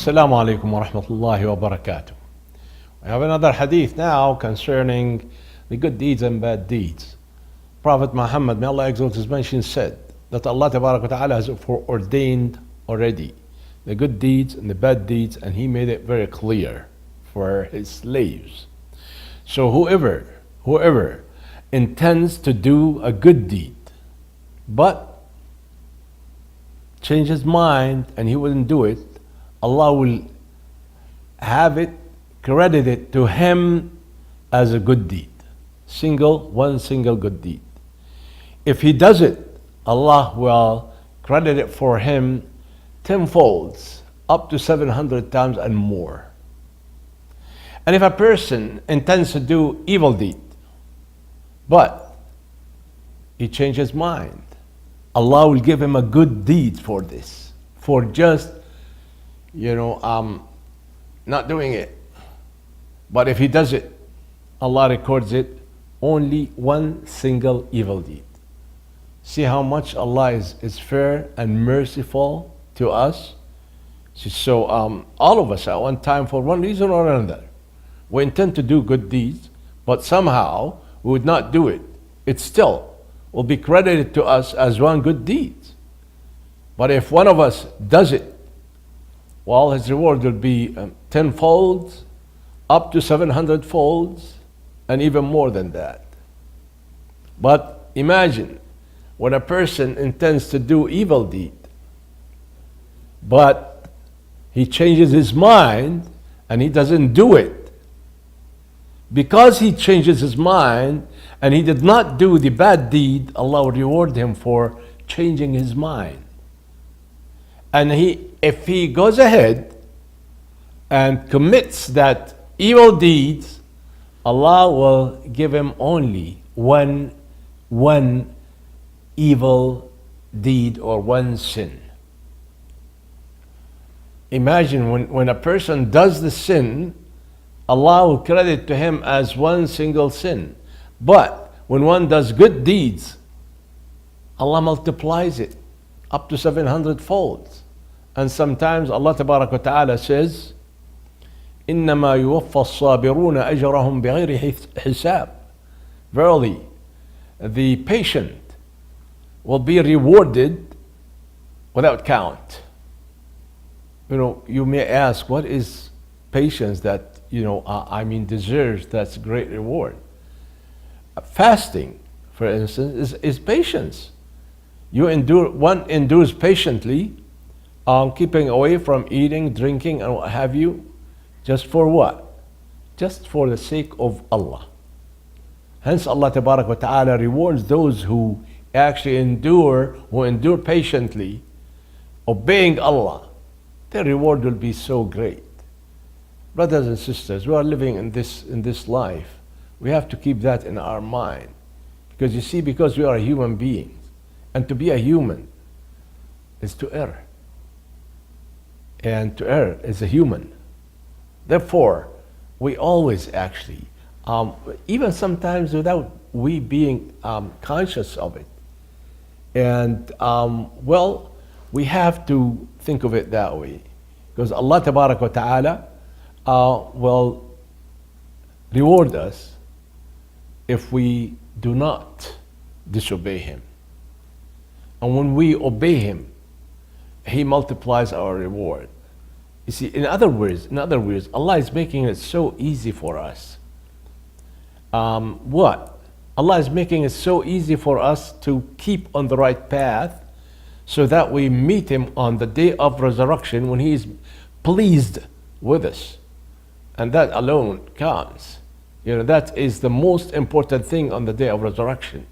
Assalamu alaikum wa rahmatullahi wa barakatuh. We have another hadith now concerning the good deeds and bad deeds. Prophet Muhammad, may Allah exalt his mention, said that Allah Ta'ala has foreordained already the good deeds and the bad deeds, and He made it very clear for His slaves. So whoever intends to do a good deed, but change his mind and he wouldn't do it, Allah will have it credited to him as a good deed. One single good deed. If he does it, Allah will credit it for him tenfolds, up to 700 times and more. And if a person intends to do evil deed, but he changes his mind, Allah will give him a good deed for this, for just not doing it. But if he does it, Allah records it only one single evil deed. See how much Allah is fair and merciful to us. So all of us at one time, for one reason or another, we intend to do good deeds, but somehow we would not do it. It still will be credited to us as one good deed. But if one of us does it, well, his reward will be tenfolds, up to 700 folds, and even more than that. But imagine when a person intends to do evil deed, but he changes his mind and he doesn't do it. Because he changes his mind and he did not do the bad deed, Allah will reward him for changing his mind. And if he goes ahead and commits that evil deeds, Allah will give him only one evil deed or one sin. Imagine when a person does the sin, Allah will credit to him as one single sin. But when one does good deeds, Allah multiplies it up to 700 folds. And sometimes Allah Ta'ala says, إِنَّمَا يُوَفَّى الصَّابِرُونَ أَجْرَهُمْ بِغَيْرِ حِسَابٍ. Verily, the patient will be rewarded without count. You may ask, what is patience that deserves that great reward? Fasting, for instance, is patience. One endures patiently, keeping away from eating, drinking, and what have you. Just for what? Just for the sake of Allah. Hence Allah Ta'ala rewards those who actually endure patiently, obeying Allah. Their reward will be so great. Brothers and sisters, we are living in this life. We have to keep that in our mind. Because we are human beings. And to be a human is to err. And to err is a human. Therefore, we always actually, even sometimes without we being conscious of it. And we have to think of it that way. Because Allah Ta'ala will reward us if we do not disobey Him. And when we obey Him, He multiplies our reward. You see, in other words, Allah is making it so easy for us. Allah is making it so easy for us to keep on the right path, so that we meet Him on the day of resurrection when He is pleased with us. And that alone counts. That is the most important thing on the day of resurrection.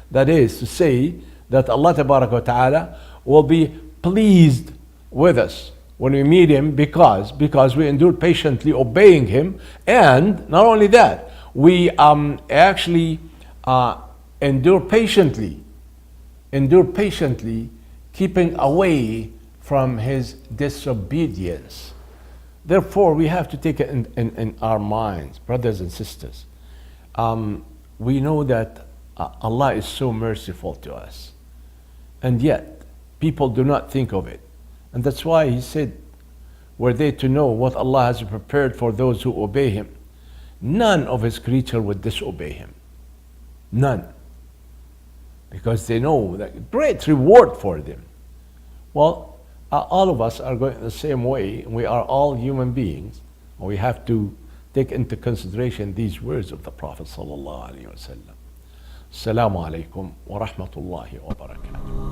That is to say that Allah Ta'ala will be pleased with us when we meet Him because we endure patiently obeying Him. And not only that, we actually endure patiently keeping away from His disobedience. Therefore, we have to take it in our minds, brothers and sisters. We know that Allah is so merciful to us, and yet people do not think of it. And that's why He said, were they to know what Allah has prepared for those who obey Him, none of His creature would disobey Him. None. Because they know that great reward for them. Well, all of us are going the same way. We are all human beings. We have to take into consideration these words of the Prophet sallallahu alaihi wasallam. Assalamu alaikum wa rahmatullahi wa barakatuh.